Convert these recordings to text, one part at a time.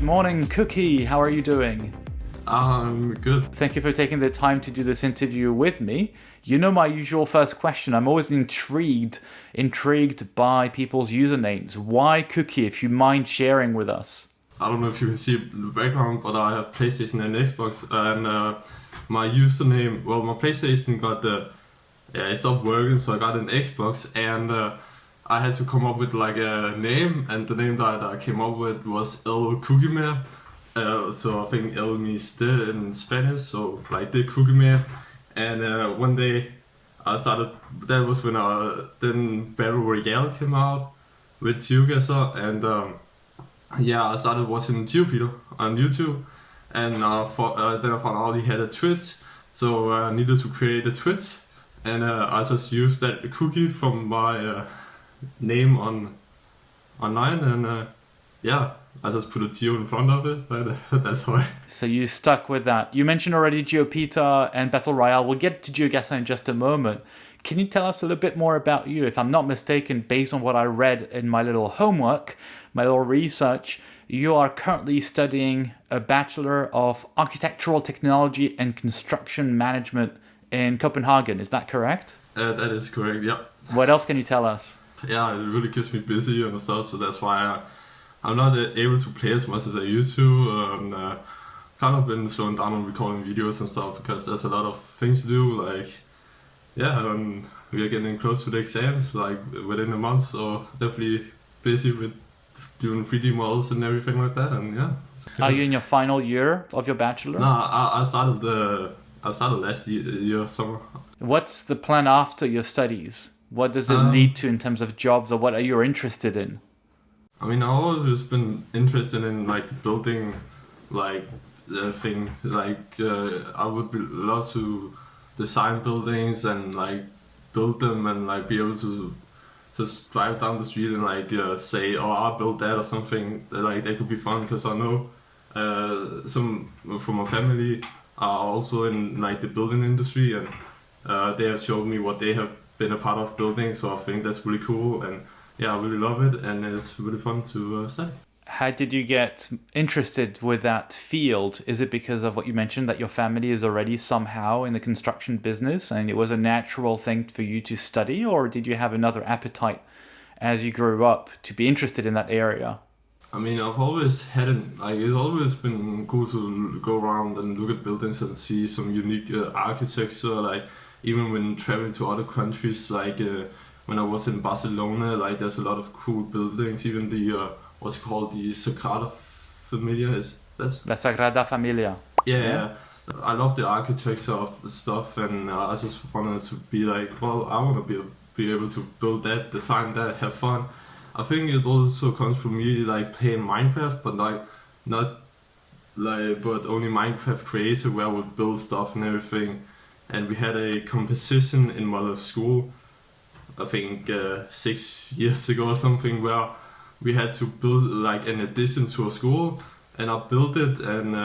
morning, Cookie. How are you doing? I'm good. Thank you for taking the time to do this interview with me. You know my usual first question. I'm always intrigued by people's usernames. Why Cookie, if you mind sharing with us? I don't know if you can see the background, but I have PlayStation and Xbox, and my username, well, my PlayStation it stopped working, so I got an Xbox, and I had to come up with like a name, and the name that I came up with was El Cookie. So I think El means the in Spanish, so like the Cookie Man. And one day I started, that was when then Battle Royale came out with Geoguessr, and I started watching GeoPeter on YouTube, and then I found out he had a Twitch, so I needed to create a Twitch, and I just used that cookie from my name online, and I just put a Geo in front of it, but that's how So you stuck with that. You mentioned already GeoPeter and Battle Royale. We'll get to Geoguessr in just a moment. Can you tell us a little bit more about you? If I'm not mistaken, based on what I read in my little homework, my little research, you are currently studying a Bachelor of Architectural Technology and Construction Management in Copenhagen. Is that correct? That is correct, yeah. What else can you tell us? Yeah, it really keeps me busy and stuff, so that's why I'm not able to play as much as I used to, and kind of been slowing down on recording videos and stuff because there's a lot of things to do, and we are getting close to the exams, like within a month, so definitely busy with doing 3D models and everything like that, and yeah. Are you in your final year of your Bachelor? No, I started last year summer. What's the plan after your studies? What does it lead to in terms of jobs, or what are you interested in? I mean, I've always been interested in like building things. I would love to design buildings and like build them and like be able to just drive down the street and say, "Oh, I built that" or something. That could be fun because I know some from my family are also in like the building industry, and they have showed me what they have been a part of building. So I think that's really cool, and yeah, I really love it, and it's really fun to study. How did you get interested with that field? Is it because of what you mentioned, that your family is already somehow in the construction business and it was a natural thing for you to study, or did you have another appetite as you grew up to be interested in that area? I mean, I've always had it's always been cool to go around and look at buildings and see some unique architecture, like even when traveling to other countries, when I was in Barcelona, there's a lot of cool buildings, even the what's it called, the Sagrada Familia, La Sagrada Familia. Yeah. I love the architecture of the stuff, and I just wanted to be I want to be able to build that, design that, have fun. I think it also comes from me playing Minecraft, but but only Minecraft Creator, where I would build stuff and everything. And we had a competition in my school, I think 6 years ago or something, where we had to build an addition to a school, and I built it, and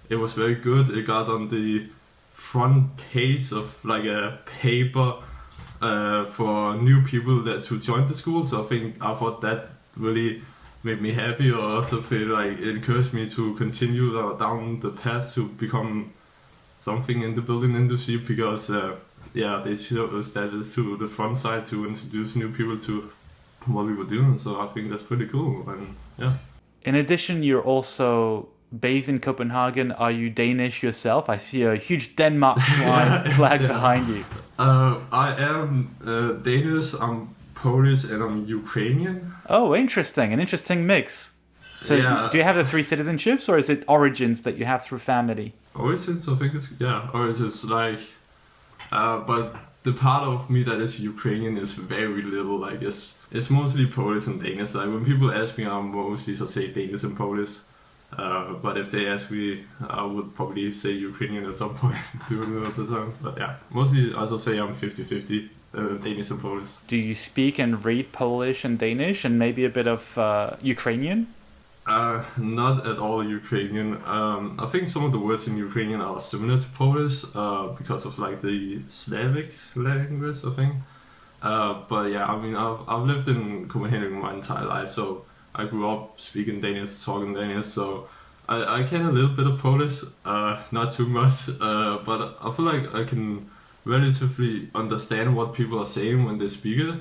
it was very good. It got on the front page of a paper for new people who joined the school. So I thought that really made me happy, or also feel it encouraged me to continue down the path to become something in the building industry, because they started to the front side to introduce new people to what we were doing. So I think that's pretty cool, and yeah. In addition, you're also based in Copenhagen. Are you Danish yourself? I see a huge Denmark flag behind you. I am Danish, I'm Polish, and I'm Ukrainian. Oh, interesting. An interesting mix. So do you have the 3 citizenships, or is it origins that you have through family? Origins, I think origins, but the part of me that is Ukrainian is very little. It's mostly Polish and Danish. When people ask me, I'm mostly say Danish and Polish. But if they ask me, I would probably say Ukrainian at some point during the time. But yeah, mostly I say I'm 50-50 Danish and Polish. Do you speak and read Polish and Danish and maybe a bit of Ukrainian? Not at all Ukrainian. I think some of the words in Ukrainian are similar to Polish because of the Slavic language, I think. But yeah, I mean, I've lived in Copenhagen my entire life, so I grew up speaking Danish, talking Danish, so I can a little bit of Polish, not too much, but I feel like I can relatively understand what people are saying when they speak it.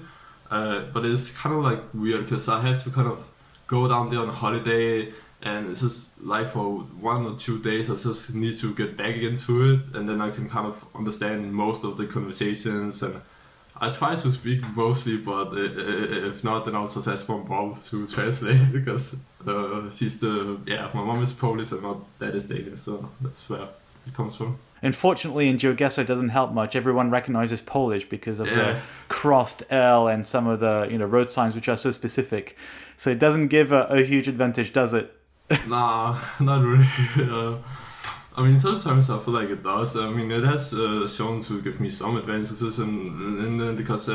But it's kind of like weird because I have to kind of go down there on holiday, and it's just like for 1 or 2 days I just need to get back into it, and then I can kind of understand most of the conversations. And I try to speak mostly, but if not, then I'll just ask my mom to translate because my mom is Polish and my dad is Danish, so that's where it comes from. Unfortunately, in Geoguessr, it doesn't help much. Everyone recognizes Polish because of the crossed L and some of the road signs which are so specific. So it doesn't give a huge advantage, does it? Nah, not really. I mean, sometimes I feel like it does. I mean, it has shown to give me some advantages, and because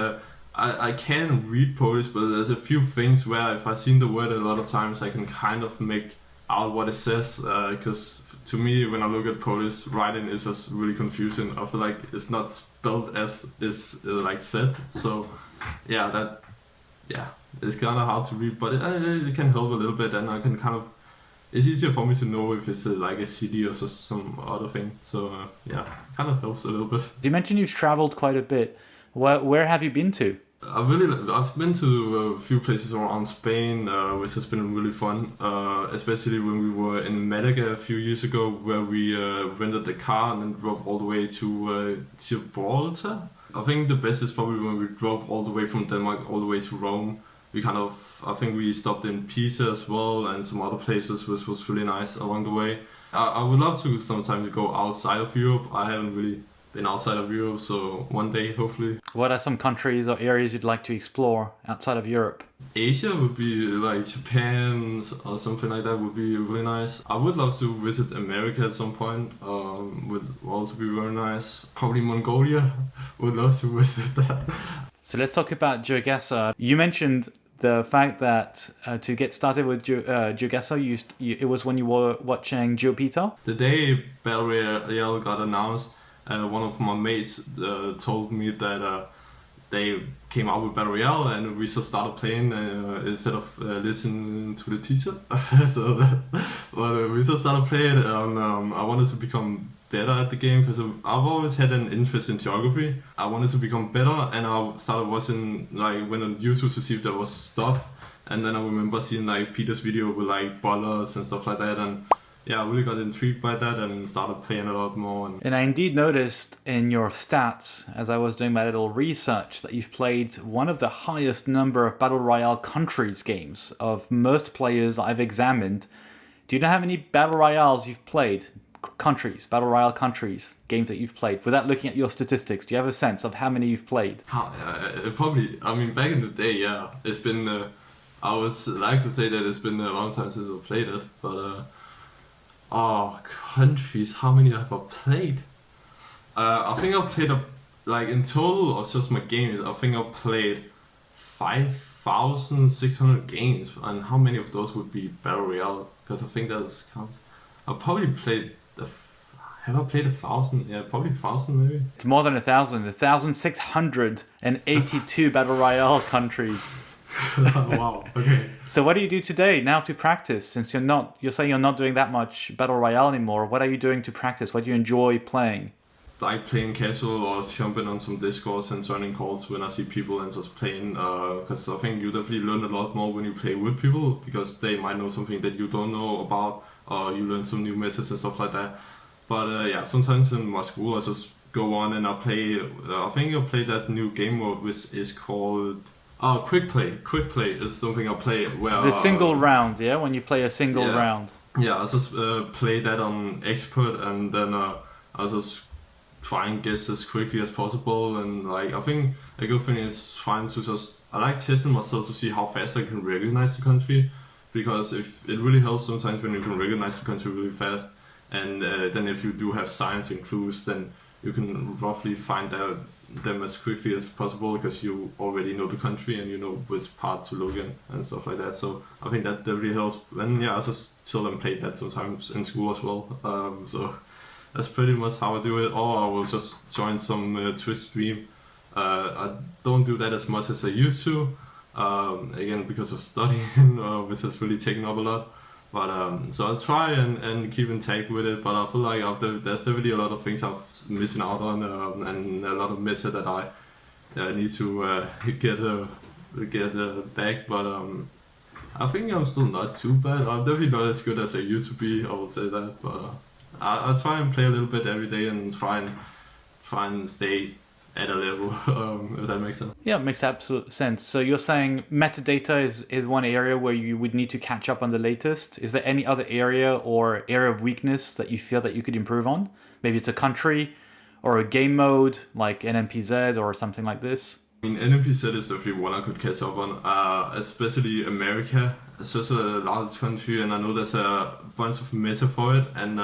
I can read Polish, but there's a few things where if I've seen the word a lot of times, I can kind of make out what it says. Because to me, when I look at Polish writing, it's just really confusing. I feel like it's not spelled as is like said. So it's kind of hard to read, but it can help a little bit, and I can kind of. It's easier for me to know if it's like a city or some other thing. So kind of helps a little bit. You mentioned you've traveled quite a bit. Where have you been to? I've been to a few places around Spain, which has been really fun. Especially when we were in Malaga a few years ago, where we rented a car and then drove all the way to Gibraltar. I think the best is probably when we drove all the way from Denmark all the way to Rome. I think we stopped in Pisa as well and some other places, which was really nice along the way. I would love to sometimes go outside of Europe. I haven't really been outside of Europe, so one day, hopefully. What are some countries or areas you'd like to explore outside of Europe? Asia would be like Japan or something like that would be really nice. I would love to visit America at some point, would also be very nice. Probably Mongolia, would love to visit that. So let's talk about Geoguessr. You mentioned the fact that to get started with Geoguessr, it was when you were watching GeoPeter? The day Battle Royale got announced, one of my mates told me that they came out with Battle Royale and we just started playing instead of listening to the teacher. We just started playing and I wanted to become better at the game because I've always had an interest in geography. I wanted to become better, and I started watching, like, went on YouTube to see if there was stuff, and then I remember seeing like Peter's video with like bollards and stuff like that, and I really got intrigued by that and started playing a lot more. And I indeed noticed in your stats, as I was doing my little research, that you've played one of the highest number of Battle Royale countries games of most players I've examined. Do you know how many Battle Royales you've played? Countries, Battle Royale countries, games that you've played, without looking at your statistics. Do you have a sense of how many you've played? Probably, I mean, back in the day, it's been, I would like to say that it's been a long time since I've played it, but, countries, how many have I played? I think I've played, like, in total of just my games, I think I've played 5,600 games, and how many of those would be Battle Royale? Because I think that counts. I've probably played. Have I played 1,000? Yeah, probably 1,000 maybe. It's more than 1,000. 1,682 Battle Royale countries. Wow. Okay. So what do you do today now to practice? Since you're saying you're not doing that much Battle Royale anymore. What are you doing to practice? What do you enjoy playing? Like playing casual or jumping on some Discords and joining calls when I see people and just playing. Because I think you definitely learn a lot more when you play with people because they might know something that you don't know about. You learn some new methods and stuff like that. But sometimes in my school I just go on and I play. I think I play that new game mode which is called Quick Play. Quick Play is something I play where the single round, when you play a single round. Yeah, I just play that on expert and then I just try and guess as quickly as possible. And like I think a good thing is trying to I like testing myself to see how fast I can recognize the country. Because if it really helps sometimes when you can recognize the country really fast, and then if you do have signs and clues, then you can roughly find out them as quickly as possible because you already know the country and you know which part to look in and stuff like that. So I think that really helps. And I just tell them play that sometimes in school as well. So that's pretty much how I do it. Or I will just join some Twitch stream. I don't do that as much as I used to. Again, because of studying, which has really taken up a lot. But so I'll try and keep in touch with it. But I feel like there's definitely a lot of things I'm missing out on, and a lot of method that I need to get back. But I think I'm still not too bad. I'm definitely not as good as I used to be. I would say that, but I'll try and play a little bit every day and try and stay at a level, if that makes sense. Yeah, it makes absolute sense. So you're saying metadata is one area where you would need to catch up on the latest. Is there any other area or area of weakness that you feel that you could improve on? Maybe it's a country or a game mode like NMPZ or something like this? I mean, NMPZ is definitely one I could catch up on, especially America. It's such a large country, and I know there's a bunch of meta for it, and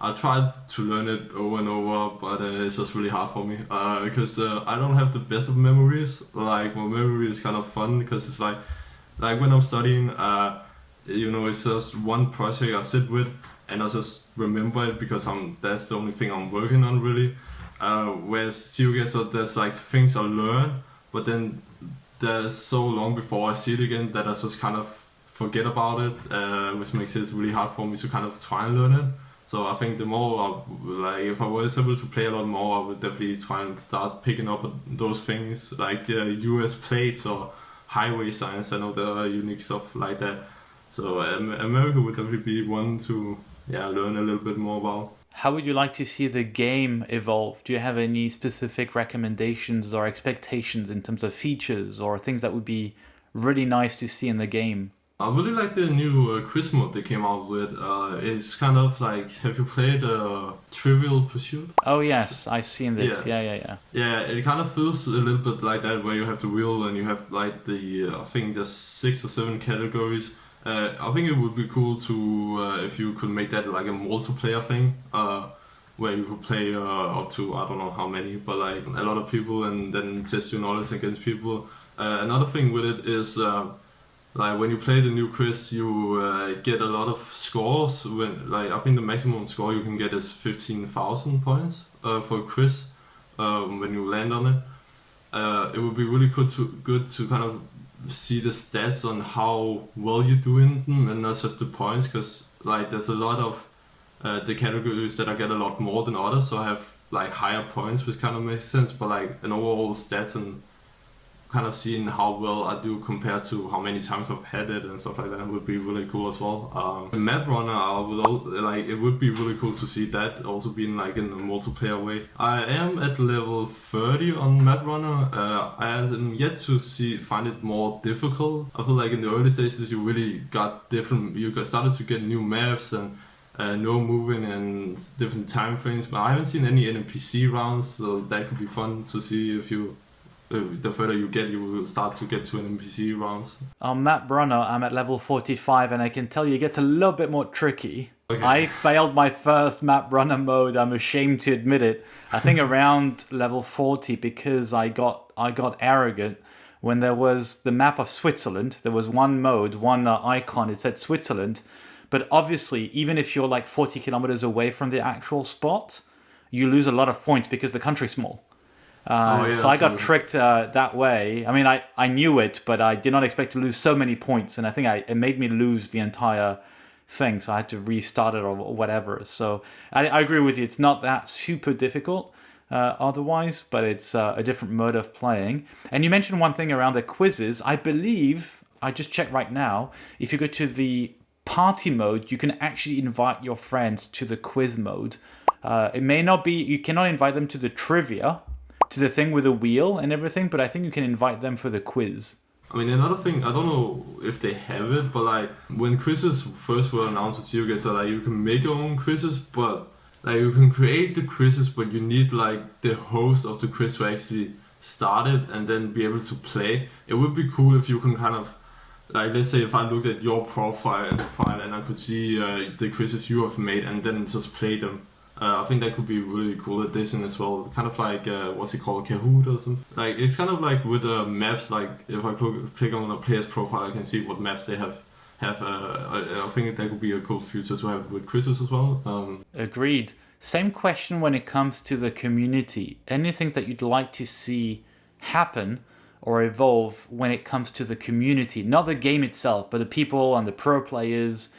I tried to learn it over and over, but it's just really hard for me because I don't have the best of memories. Like, my memory is kind of fun because it's like when I'm studying, it's just one project I sit with and I just remember it because that's the only thing I'm working on really. Whereas Geoguessr, there's like things I learn, but then there's so long before I see it again that I just kind of forget about it, which makes it really hard for me to kind of try and learn it. So I think the more, if I was able to play a lot more, I would definitely try and start picking up those things, like US plates or highway signs. I know there are unique stuff like that. So America would definitely be one to learn a little bit more about. How would you like to see the game evolve? Do you have any specific recommendations or expectations in terms of features or things that would be really nice to see in the game? I really like the new quiz mode they came out with. It's kind of like, have you played Trivial Pursuit? Oh yes, I've seen this. Yeah. Yeah, it kind of feels a little bit like that, where you have the wheel and you have like I think there's 6 or 7 categories. I think it would be cool to if you could make that like a multiplayer thing, where you could play up to I don't know how many, but like a lot of people, and then test your knowledge against people. Another thing with it is like when you play the new quiz, you get a lot of scores. I think the maximum score you can get is 15,000 points for a quiz when you land on it. It would be really good to kind of see the stats on how well you do in them, and not just the points, because like there's a lot of the categories that I get a lot more than others, so I have like higher points, which kind of makes sense. But like an overall stats and kind of seeing how well I do compared to how many times I've had it and stuff like that would be really cool as well. The map runner, it would be really cool to see that also being like in a multiplayer way. I am at level 30 on map runner. I am yet to find it more difficult. I feel like in the early stages you really started to get new maps and no moving and different time frames, but I haven't seen any NPC rounds, so that could be fun to see if the further you get, you will start to get to NPC rounds. On Map Runner, I'm at level 45, and I can tell you it gets a little bit more tricky. Okay. I failed my first Map Runner mode, I'm ashamed to admit it. I think around level 40, because I got arrogant. When there was the map of Switzerland, there was one mode, one icon, it said Switzerland. But obviously, even if you're like 40 kilometers away from the actual spot, you lose a lot of points because the country's small. So I got tricked that way. I mean, I knew it, but I did not expect to lose so many points. And I think it made me lose the entire thing. So I had to restart it or whatever. So I agree with you. It's not that super difficult otherwise, but it's a different mode of playing. And you mentioned one thing around the quizzes. I believe, I just checked right now, if you go to the party mode, you can actually invite your friends to the quiz mode. It may not be, you cannot invite them to the trivia, to the thing with the wheel and everything, but I think you can invite them for the quiz. I mean, another thing, I don't know if they have it, but like when quizzes first were announced at Geoguessr, like you can make your own quizzes, but like you can create the quizzes, but you need like the host of the quiz to actually start it and then be able to play. It would be cool if you can kind of, like, let's say if I looked at your profile and I could see the quizzes you have made and then just play them. I think that could be a really cool addition as well. Kind of like, what's it called, Kahoot or something? Like, it's kind of like with maps, like if I click on a player's profile, I can see what maps they have. I think that could be a cool feature to have with quizzes as well. Agreed. Same question when it comes to the community. Anything that you'd like to see happen or evolve when it comes to the community? Not the game itself, but the people and the pro players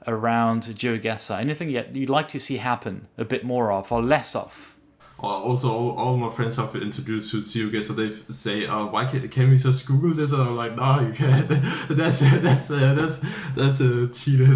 around Geoguessr. Anything yet you'd like to see happen a bit more of or less of? Also, all my friends have introduced to Geoguessr. They say, "Why can we just Google this?" And I'm like, "No, you can't. That's cheating."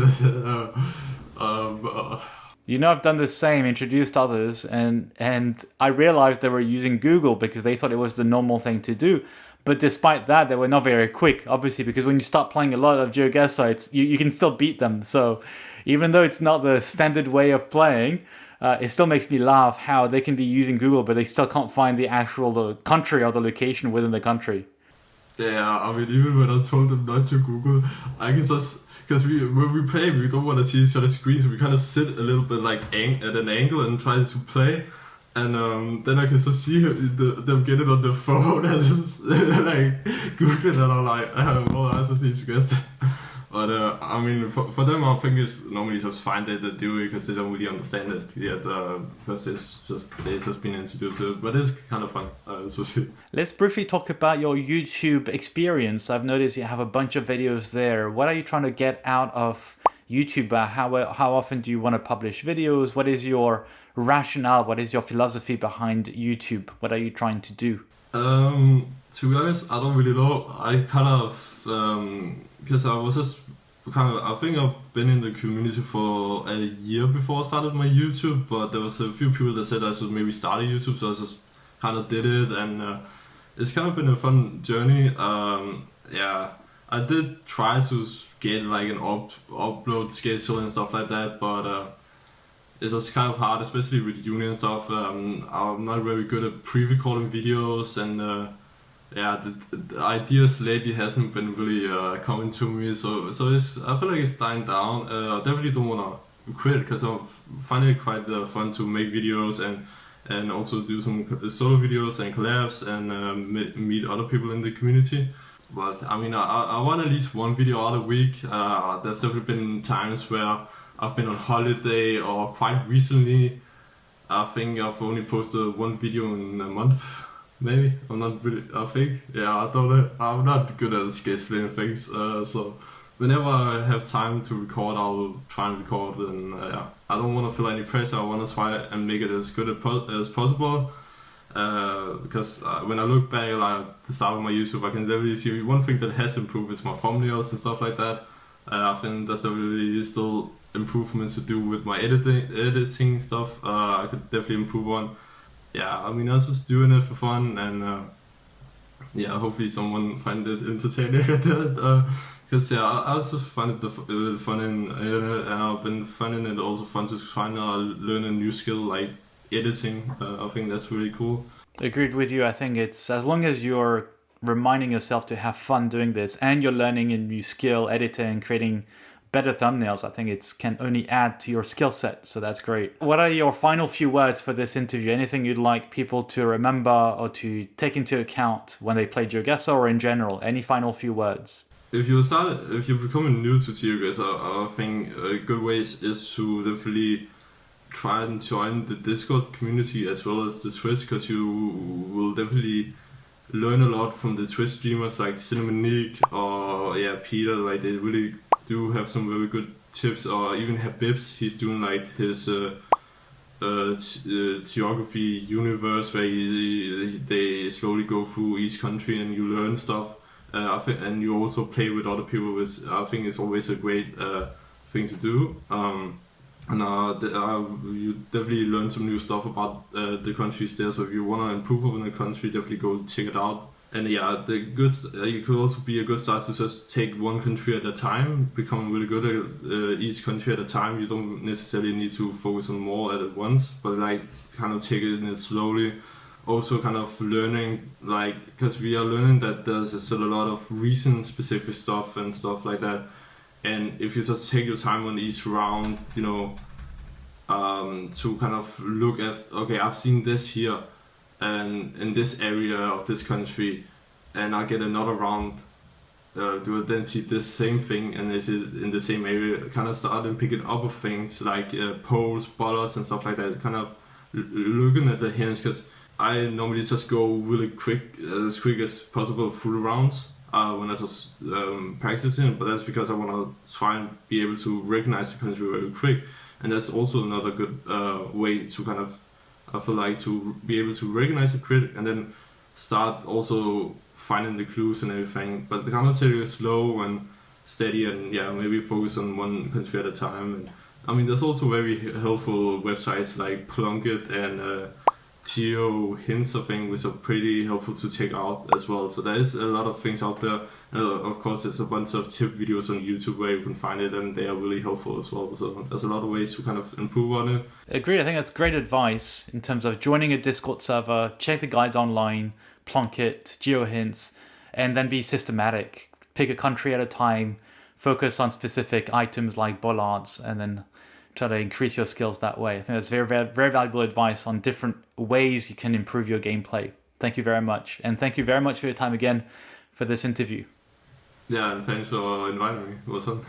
You know, I've done the same, introduced others, and I realized they were using Google because they thought it was the normal thing to do. But despite that, they were not very quick, obviously, because when you start playing a lot of Geoguessr, you can still beat them. So even though it's not the standard way of playing, it still makes me laugh how they can be using Google, but they still can't find the actual country or the location within the country. Yeah, I mean, even when I told them not to Google, I can just, because when we play, we don't want to see each other's screens, so we kind of sit a little bit like at an angle and try to play, and then I can just see them get it on the phone and just like Google it, and I'm like, I have all answers to these questions. But I mean, for them, I think it's normally just fine that they do it because they don't really understand it yet, because they've just been introduced to it. But it's kind of fun. Let's briefly talk about your YouTube experience. I've noticed you have a bunch of videos there. What are you trying to get out of YouTube? How often do you want to publish videos? What is your rationale? What is your philosophy behind YouTube? What are you trying to do? To be honest, I don't really know. I kind of because I was just I think I've been in the community for a year before I started my YouTube, but there was a few people that said I should maybe start a YouTube, so I just kind of did it, and it's kind of been a fun journey. Yeah, I did try to get like an upload schedule and stuff like that, but it's just kind of hard, especially with uni and stuff. I'm not very good at pre-recording videos, and yeah, the ideas lately hasn't been really coming to me, so I feel like it's dying down. I definitely don't want to quit because I'm finding it quite fun to make videos and also do some solo videos and collabs and meet other people in the community. But I mean, I want at least one video out a week. There's definitely been times where I've been on holiday, or quite recently, I think I've only posted one video in a month. Maybe I'm not really. I think, yeah, I don't know. I'm not good at scheduling things. So whenever I have time to record, I'll try and record. And yeah, I don't want to feel any pressure. I want to try and make it as good as possible. Because when I look back at the start of my YouTube, I can definitely see one thing that has improved is my thumbnails and stuff like that. I think there's definitely still improvements to do with my editing stuff. I could definitely improve on. Yeah, I mean, I was just doing it for fun, and yeah, hopefully someone find it entertaining. Because yeah, I just find it fun in it, and I've been finding it also fun to find learn a new skill like editing. I think that's really cool. Agreed with you. I think it's, as long as you're reminding yourself to have fun doing this and you're learning a new skill, editing, creating better thumbnails, I think it can only add to your skill set. So that's great. What are your final few words for this interview? Anything you'd like people to remember or to take into account when they play Geoguessr, or in general? Any final few words? If you're becoming new to Geoguessr, I think a good way is to definitely try and join the Discord community as well as the Twitch, because you will definitely learn a lot from the Twitch streamers like Cinnamonique or Peter. Like, they really do have some very good tips, or even Habibs. He's doing like his geography universe where they slowly go through each country and you learn stuff. I think, and you also play with other people, which I think is always a great thing to do. You definitely learn some new stuff about the countries there. So if you want to improve on the country, definitely go check it out. And yeah, you could also be a good start to just take one country at a time, become really good at each country at a time. You don't necessarily need to focus on more at once, but like kind of take it slowly. Also kind of learning, like, because we are learning that there's still a lot of region specific stuff and stuff like that. And if you just take your time on each round, you know, to kind of look at, okay, I've seen this here and in this area of this country, and I get another round, do I then see this same thing and is it in the same area? Kind of start and picking up of things like poles, spotters and stuff like that. Kind of looking at the hints, because I normally just go really quick as possible through the rounds when I was practicing, but that's because I want to try and be able to recognize the country very quick, and that's also another good way to kind of, I feel like, to be able to recognize the crit and then start also finding the clues and everything. But the commentary is slow and steady, and yeah, maybe focus on one country at a time. And I mean, there's also very helpful websites like Plunkett and Geo Hints, I think, which are pretty helpful to check out as well. So there is a lot of things out there. Of course, there's a bunch of tip videos on YouTube where you can find it, and they are really helpful as well. So there's a lot of ways to kind of improve on it. Agreed. I think that's great advice in terms of joining a Discord server, check the guides online, Plunkett, Geo Hints, and then be systematic. Pick a country at a time, focus on specific items like bollards, and then try to increase your skills that way. I think that's very, very, very valuable advice on different ways you can improve your gameplay. Thank you very much. And thank you very much for your time again for this interview. Yeah, and thanks for inviting me. It was fun.